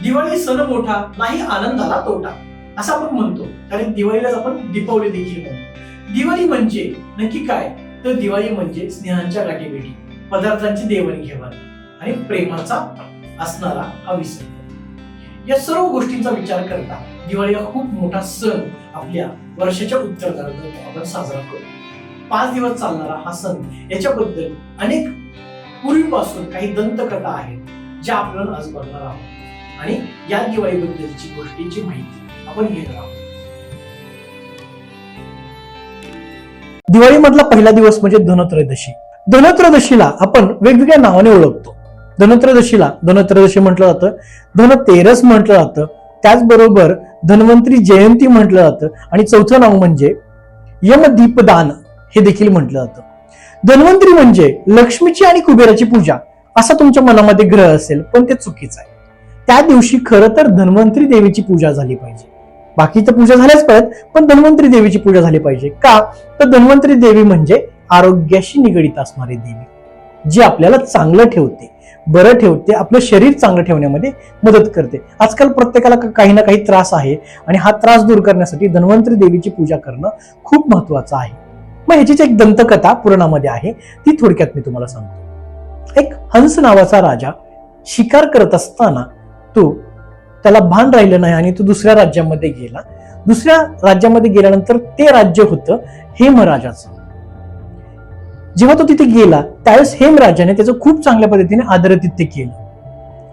दिवाळी सण मोठा नाही आनंदाला तोटा असं आपण म्हणतो, कारण दिवाळीलाच आपण दीपावली देखील म्हणतो. दिवाळी म्हणजे नक्की काय, तर दिवाळी म्हणजे स्नेहांच्या गाठीभेटी, पदार्थांची देवाणघेवाण आणि प्रेमाचा असणारा हा विसर. या सर्व गोष्टींचा विचार करता दिवाळी हा खूप मोठा सण आपल्या वर्षाच्या उत्तरार्धात आपण साजरा करतो. 5 दिवस चालणारा हा सण, याच्याबद्दल अनेक पूर्वीपासून काही दंतकथा आहेत ज्या आपण आज बघणार आहोत आणि या दिवाळीबद्दलची गोष्टीची माहिती आपण घेणार आहोत. दिवाळीमधला पहिला दिवस म्हणजे धनत्रयोदशी. धनत्रयोदशीला आपण वेगवेगळ्या नावाने ओळखतो. धनत्रयोदशी म्हटलं जातं, धनतेरस म्हटलं जातं, त्याचबरोबर धन्वंतरी जयंती म्हटलं जातं आणि चौथं नाव म्हणजे यमदीपदान हे देखील म्हटलं जातं. धन्वंतरी म्हणजे लक्ष्मीची आणि कुबेराची पूजा असा तुमच्या मनामध्ये ग्रह असेल, पण ते चुकीचं आहे. त्या दिवशी खरं तर धन्वंतरी देवीची पूजा झाली पाहिजे. बाकी तर पूजा झाल्याच पाहिजेत, पण धन्वंतरी देवीची पूजा झाली पाहिजे. का तर धन्वंतरी देवी म्हणजे आरोग्याशी निगडीत असणारी देवी, जी आपल्याला चांगलं ठेवते, बरं ठेवते, आपलं शरीर चांगलं ठेवण्यामध्ये मदत करते. आजकाल प्रत्येकाला काही ना काही त्रास आहे आणि हा त्रास दूर करण्यासाठी धन्वंतरी देवीची पूजा करणं खूप महत्वाचं आहे. मग ह्याचीच एक दंतकथा पुराणामध्ये आहे, ती थोडक्यात मी तुम्हाला सांगतो. एक हंस नावाचा राजा शिकार करत असताना त्याला भान राहिलं नाही आणि तो दुसऱ्या राज्यामध्ये गेला. दुसऱ्या राज्यामध्ये गेल्यानंतर ते राज्य होतं हेमराजाचं. जेव्हा तो तिथे गेला त्यावेळेस हेमराजाने त्याचं खूप चांगल्या पद्धतीने आदरातिथ्य केलं.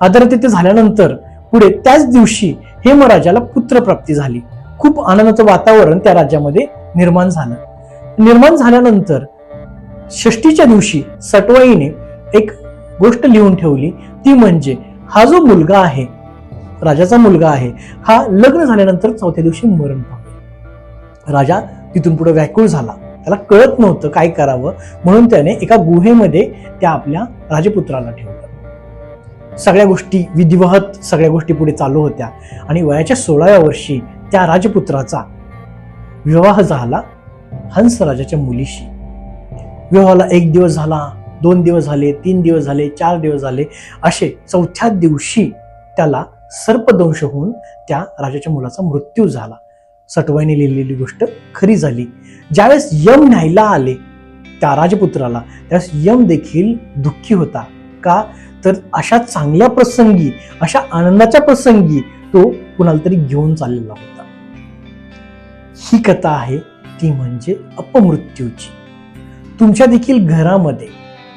आदरातिथ्य झाल्यानंतर पुढे त्याच दिवशी हेमराजाला पुत्रप्राप्ती झाली. खूप आनंदाचं वातावरण त्या राज्यामध्ये निर्माण झालं. निर्माण झाल्यानंतर षष्टीच्या दिवशी सटवाईने एक गोष्ट लिहून ठेवली, ती म्हणजे हा जो मुलगा आहे, राजाचा मुलगा आहे, हा लग्न झाल्यानंतर 4थ्या दिवशी मरण पावला. राजा तिथून पुढे व्याकुळ झाला. त्याला कळत नव्हतं काय करावं, म्हणून त्याने एका गुहेमध्ये त्या आपल्या राजपुत्राला ठेवलं. सगळ्या गोष्टी विधिवत, सगळ्या गोष्टी पुढे चालू होत्या आणि वयाच्या 16व्या वर्षी त्या राजपुत्राचा विवाह झाला हंस राजाच्या मुलीशी. विवाहाला 1 दिवस झाला, 2 दिवस झाले, 3 दिवस झाले, 4 दिवस झाले, असे 4थ्या दिवशी त्याला सर्पदंश होऊन त्या राजाच्या मुलाचा मृत्यू झाला. सटवाईने लिहिलेली गोष्ट खरी झाली. ज्यावेळेस यम न्यायला आले त्या राजपुत्राला, त्यावेळेस यम देखील दुःखी होता. का तर अशा चांगल्या प्रसंगी, अशा आनंदाच्या प्रसंगी तो कुणाला तरी घेऊन चाललेला होता. ही कथा आहे ती म्हणजे अपमृत्यूची. तुमच्या देखील घरामध्ये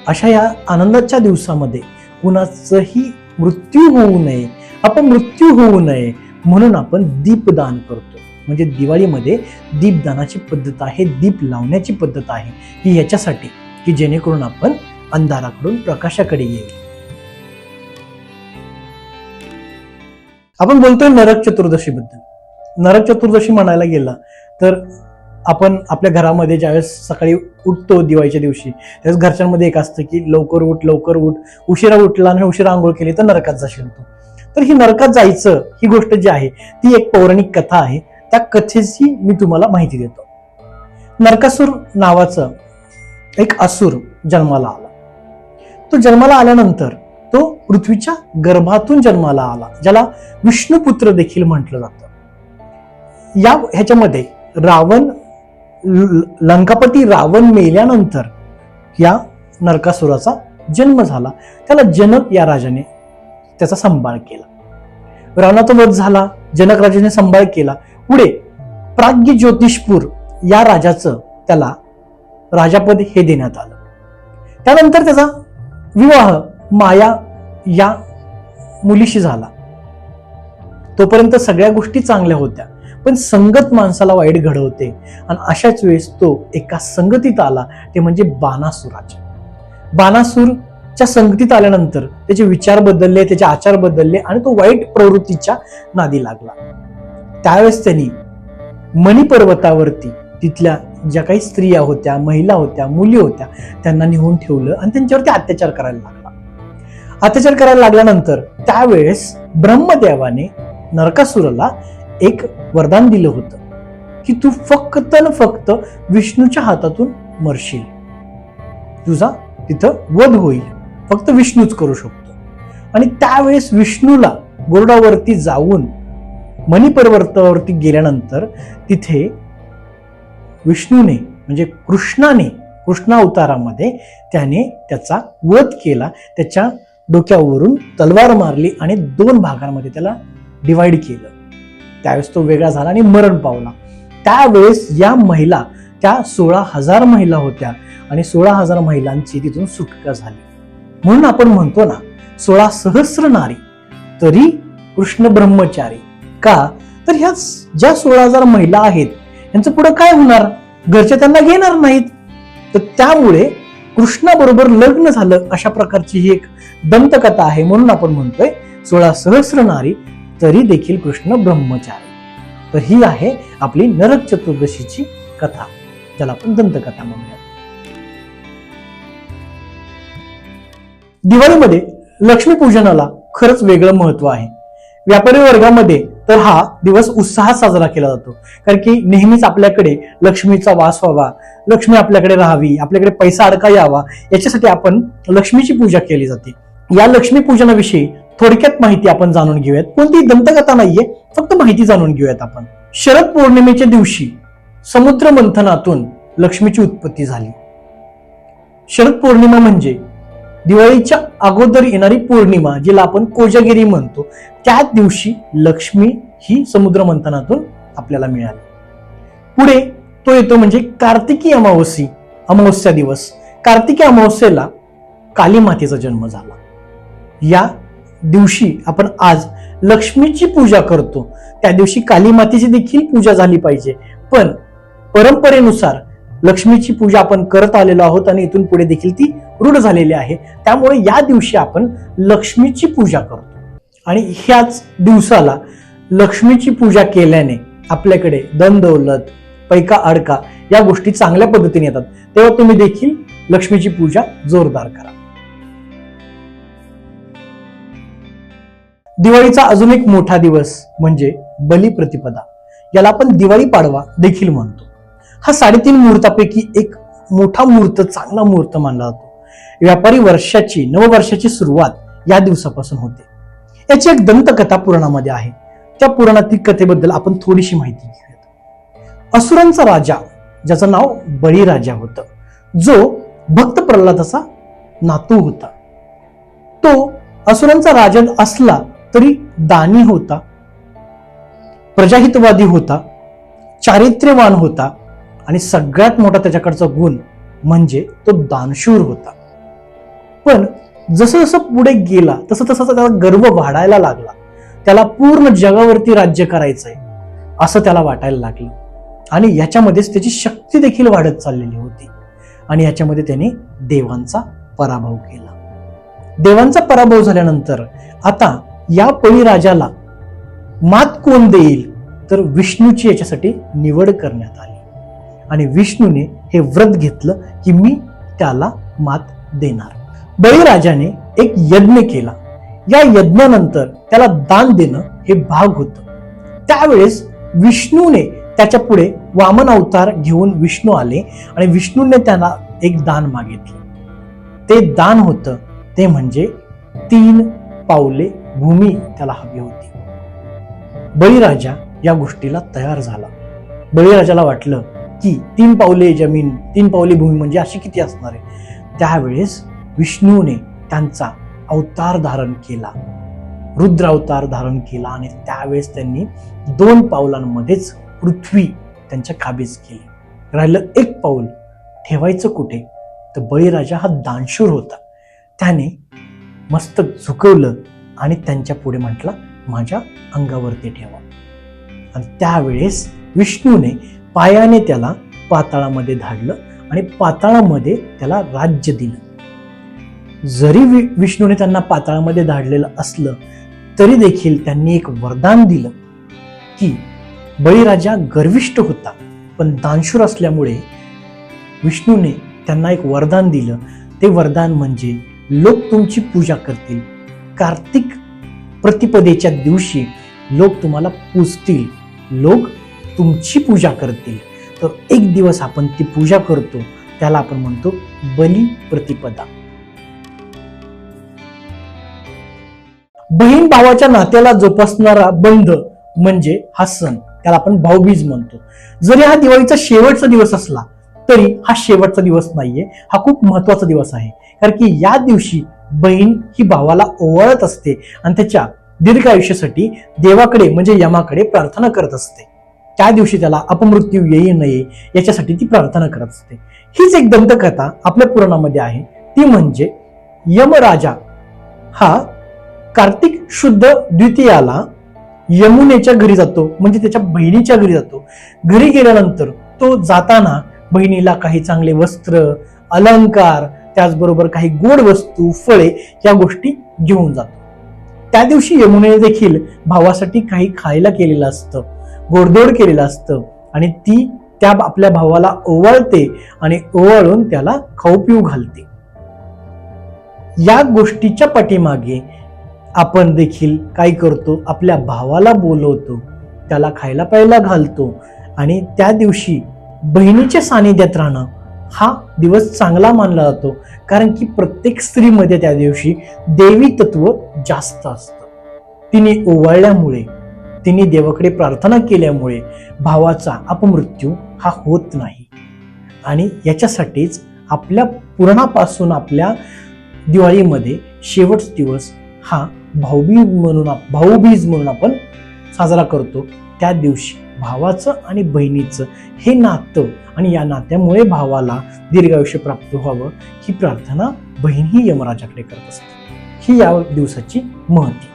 अशा या आनंदाच्या दिवसामध्ये कुणाचंही मृत्यू होऊ नये, अपमृत्यू होऊ नये, म्हणून आपण दीपदान करतो. म्हणजे दिवाळीमध्ये दीपदानाची पद्धत आहे, दीप लावण्याची पद्धत आहे, ही याच्यासाठी की जेणेकरून आपण अंधाराकडून प्रकाशाकडे येईल. आपण बोलतोय नरक चतुर्दशी बद्दल. नरक चतुर्दशी म्हणायला गेला तर आपण आपल्या घरामध्ये ज्यावेळेस सकाळी उठतो दिवाळीच्या दिवशी, त्यावेळेस घरच्यांमध्ये एक असतं की लवकर उठ, लवकर उठ, उशिरा उठला आणि उशिरा आंघोळ केली तर नरकात जाशील तू. तर ही नरकात जायचं ही गोष्ट जी आहे ती एक पौराणिक कथा आहे. त्या कथेची मी तुम्हाला माहिती देतो. नरकासूर नावाचं एक असुर जन्माला आला. तो जन्माला आल्यानंतर तो पृथ्वीच्या गर्भातून जन्माला आला, ज्याला विष्णुपुत्र देखील म्हटलं जातं. ह्याच्यामध्ये लंकापती रावण मेल्यानंतर या नरकासुराचा जन्म झाला. त्याला जनक या राजाने त्याचा सांभाळ केला. रावणाचा वध झाला, जनक राजाने सांभाळ केला. पुढे प्राग्ञ ज्योतिषपूर या राजाचं त्याला राजापद हे देण्यात आलं. त्यानंतर त्याचा विवाह माया या मुलीशी झाला. तोपर्यंत सगळ्या गोष्टी चांगल्या होत्या, पण संगत माणसाला वाईट घडवते आणि अशाच वेळेस तो एका संगतीत आला, ते म्हणजे बाणासुराच्या. बाणासुरच्या संगतीत आल्यानंतर त्याचे विचार बदलले, त्याचे आचार बदलले आणि तो वाईट प्रवृत्तीच्या नादी लागला. त्यावेळेस त्यांनी मणिपर्वतावरती तिथल्या ज्या काही स्त्रिया होत्या, महिला होत्या, मुली होत्या, त्यांना नेऊन ठेवलं आणि त्यांच्यावरती अत्याचार करायला लागला. अत्याचार करायला लागल्यानंतर त्यावेळेस ब्रह्मदेवाने नरकासुराला एक वरदान दिलं होतं की तू फक्त न फक्त विष्णूच्या हातातून मरशील, तुझा तिथं वध होईल, फक्त विष्णूच करू शकतो. आणि त्यावेळेस विष्णूला गरुडावरती जाऊन मणिपर्वतावरती गेल्यानंतर तिथे विष्णूने म्हणजे कृष्ण अवतारामध्ये त्याने त्याचा वध केला, त्याच्या डोक्यावरून तलवार मारली आणि 2 भागांमध्ये त्याला डिवाइड केलं. त्यावेळेस तो वेगळा झाला आणि मरण पावला. त्यावेळेस या महिला, त्या 16,000 महिला होत्या आणि 16,000 महिलांची तिथून सुटका झाली. म्हणून आपण म्हणतो ना, 16 सहस्र नारी तरी कृष्ण ब्रह्मचारी. का तर ह्या ज्या 16,000 महिला आहेत यांचं पुढे काय होणार, घरचे त्यांना घेणार नाहीत. तर त्यामुळे कृष्णाबरोबर लग्न झालं अशा प्रकारची ही एक दंतकथा आहे. म्हणून आपण म्हणतोय 16 सहस्र नारी तरी देखील कृष्ण ब्रह्मचारी. तर ही आहे आपली नरक चतुर्दशीची कथा, ज्याला आपण दंतकथा म्हणूया. दिवाळीमध्ये लक्ष्मी पूजनाला खरंच वेगळं महत्व आहे. व्यापारी वर्गामध्ये तर हा दिवस उत्साहात साजरा केला जातो, कारण की नेहमीच आपल्याकडे लक्ष्मीचा वास व्हावा, लक्ष्मी आपल्याकडे राहावी, आपल्याकडे पैसा अडका यावा, याच्यासाठी आपण लक्ष्मीची पूजा केली जाते. या लक्ष्मी पूजनाविषयी थोडक्यात माहिती आपण जाणून घेऊयात. कोणती दंतकथा नाहीये, फक्त माहिती जाणून घेऊयात आपण. शरद पौर्णिमेच्या दिवशी समुद्र मंथनातून लक्ष्मीची उत्पत्ती झाली. शरद पौर्णिमा म्हणजे दिवाळीच्या अगोदर येणारी पौर्णिमा, जिला आपण कोजागिरी म्हणतो. त्या दिवशी लक्ष्मी ही समुद्र मंथनातून आपल्याला मिळाली. पुढे तो येतो म्हणजे कार्तिकी अमावस्या दिवस. कार्तिकी अमावस्येला काली मातेचा जन्म झाला. या दिवशी आपण आज लक्ष्मीची पूजा करतो. त्या दिवशी काली मातेची देखील पूजा झाली पाहिजे, पण परंपरेनुसार लक्ष्मीची पूजा आपण करत आलेलो आहोत आणि इथून पुढे देखील ती रूढ झालेली आहे. त्यामुळे या दिवशी आपण लक्ष्मीची पूजा करतो आणि ह्याच दिवसाला लक्ष्मीची पूजा केल्याने आपल्याकडे धन दौलत, पैका अडका या गोष्टी चांगल्या पद्धतीने येतात. तेव्हा तुम्ही देखील लक्ष्मीची पूजा जोरदार करा. दिवाळीचा अजून एक मोठा दिवस म्हणजे बलिप्रतिपदा, याला आपण दिवाळी पाडवा देखील म्हणतो. हा 3.5 मुहूर्तापैकी एक मोठा मुहूर्त, चांगला मुहूर्त मानला जातो. व्यापारी वर्षाची, नववर्षाची सुरुवात या दिवसापासून होते. याची एक दंतकथा पुराणामध्ये आहे. त्या पुराणातील कथेबद्दल आपण थोडीशी माहिती घेऊयात. असुरांचा राजा, ज्याचं नाव बळीराजा होतं, जो भक्त प्रल्हादाचा नातू होता. तो असुरांचा राजा असला तरी दानी होता, प्रजाहितवादी होता, चारित्र्यवान होता आणि सगळ्यात मोठा त्याच्याकडचा गुण म्हणजे तो दानशूर होता. पण जसं जसं पुढे गेला तसं तसं त्याला गर्व वाढायला लागला. त्याला पूर्ण जगावरती राज्य करायचंय असं त्याला वाटायला लागलं आणि याच्यामध्येच त्याची शक्ती देखील वाढत चाललेली होती. आणि याच्यामध्ये त्याने देवांचा पराभव केला. देवांचा पराभव झाल्यानंतर आता या बळीराजाला मात कोण देईल, तर विष्णूची याच्यासाठी निवड करण्यात आली आणि विष्णूने हे व्रत घेतलं की मी त्याला मात देणार. बळीराजाने एक यज्ञ केला. या यज्ञानंतर त्याला दान देणं हे भाग होतं. त्यावेळेस विष्णूने त्याच्या पुढे वामन अवतार घेऊन विष्णू आले आणि विष्णूने त्यांना एक दान मागितलं. ते दान होतं ते म्हणजे 3 पावले भूमी त्याला हवी होती. बळीराजा या गोष्टीला तयार झाला. बळीराजाला वाटलं की 3 पावले जमीन, 3 पावले भूमी म्हणजे अशी किती असणार आहे. त्यावेळेस विष्णूने त्यांचा अवतार धारण केला, रुद्र अवतार धारण केला आणि त्यावेळेस त्यांनी 2 पावलांमध्येच पृथ्वी त्यांच्या काबीज केली. राहिलं 1 पाऊल ठेवायचं कुठे, तर बळीराजा हा दानशूर होता. त्याने मस्तक झुकवलं आणि त्यांच्या पुढे म्हटलं, माझ्या अंगावरती ठेवा. आणि त्यावेळेस विष्णूने पायाने त्याला पाताळामध्ये धाडलं आणि पाताळामध्ये त्याला राज्य दिलं. जरी विष्णूने त्यांना पाताळामध्ये धाडलेलं असलं तरी देखील त्यांनी एक वरदान दिलं की बळीराजा गर्विष्ठ होता, पण दानशूर असल्यामुळे विष्णूने त्यांना एक वरदान दिलं. ते वरदान म्हणजे लोक तुमची पूजा करतील. कार्तिक प्रतिपदेच्या दिवशी लोक तुम्हाला पूजतील, लोक तुमची पूजा करतील. तर एक दिवस आपण ती पूजा करतो, त्याला आपण म्हणतो बलिप्रतिपदा. बहीण भावाच्या नात्याला जोपासणारा बंध म्हणजे हा सण, त्याला आपण भाऊबीज म्हणतो. जरी हा दिवाळीचा शेवटचा दिवस असला तरी हा शेवटचा दिवस नाहीये, हा खूप महत्वाचा दिवस आहे. कारण की या दिवशी बहीण ही भावाला ओवाळत असते आणि त्याच्या दीर्घ आयुष्यासाठी देवाकडे म्हणजे यमाकडे प्रार्थना करत असते. त्या दिवशी त्याला अपमृत्यू येऊ नये याच्यासाठी ती प्रार्थना करत असते. हीच एक दंतकथा आपल्या पुराणामध्ये आहे, ती म्हणजे यमराजा हा कार्तिक शुद्ध द्वितीयाला यमुनेच्या घरी जातो, म्हणजे त्याच्या बहिणीच्या घरी जातो. घरी गेल्यानंतर तो जाताना बहिणीला काही चांगले वस्त्र, अलंकार, त्याचबरोबर काही गोड वस्तू, फळे या गोष्टी घेऊन जातो. त्या दिवशी यमुनेने देखील भावासाठी काही खायला केलेलं असतं, गोडधोड केलेलं असतं आणि ती त्या आपल्या भावाला ओवाळते आणि ओवाळून त्याला खाऊ पिऊ घालते. या गोष्टीच्या पाठीमागे आपण देखील काय करतो, आपल्या भावाला बोलवतो, त्याला खायला प्यायला घालतो आणि त्या दिवशी बहिणीच्या सानिध्यात राहणं हा दिवस चांगला मानला जातो. कारण की प्रत्येक स्त्रीमध्ये त्या दिवशी देवी तत्व जास्त असतं. तिने ओवाळल्यामुळे, तिने देवाकडे प्रार्थना केल्यामुळे भावाचा अपमृत्यू हा होत नाही. आणि याच्यासाठीच आपल्या पुराणापासून आपल्या दिवाळीमध्ये शेवटचा दिवस हा भाऊबीज म्हणून आपण साजरा करतो. त्या दिवशी भावाचं आणि बहिणीचं हे नातं आणि या नात्यामुळे भावाला दीर्घायुष्य प्राप्त व्हावं ही प्रार्थना बहीण ही यमराजाकडे करत असते. ही या दिवसाची महती.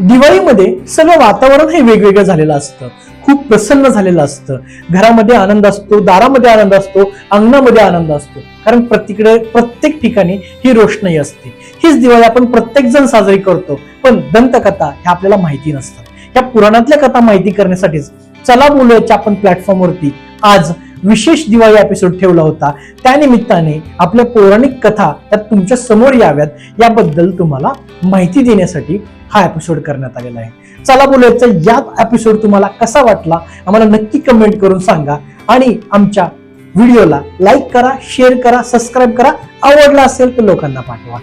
दिवाळीमध्ये सगळं वातावरण हे वेगवेगळं झालेलं असतं, खूप प्रसन्न झालेलं असतं. घरामध्ये आनंद असतो, दारामध्ये आनंद असतो, अंगणामध्ये आनंद असतो. कारण प्रत्येक ठिकाणी ही रोषणाई असते. हीच दिवाळी आपण प्रत्येक जण साजरी करतो, पण दंतकथा ह्या आपल्याला माहिती नसतात. या पुराणातल्या कथा माहिती करण्यासाठीच चला बोलूयाच्या आपण प्लॅटफॉर्मवरती आज विशेष दिवाळी एपिसोड ठेवला होता. त्यानिमित्ताने आपल्या पौराणिक कथा त्यात तुमच्या समोर याव्यात याबद्दल तुम्हाला माहिती देण्यासाठी हा एपिसोड करण्यात आलेला आहे. चला बोलूयाचा या एपिसोड तुम्हाला कसा वाटला आम्हाला नक्की कमेंट करून सांगा आणि आमच्या व्हिडिओला लाईक करा, शेअर करा, सबस्क्राईब करा. आवडला असेल तर लोकांना पाठवा.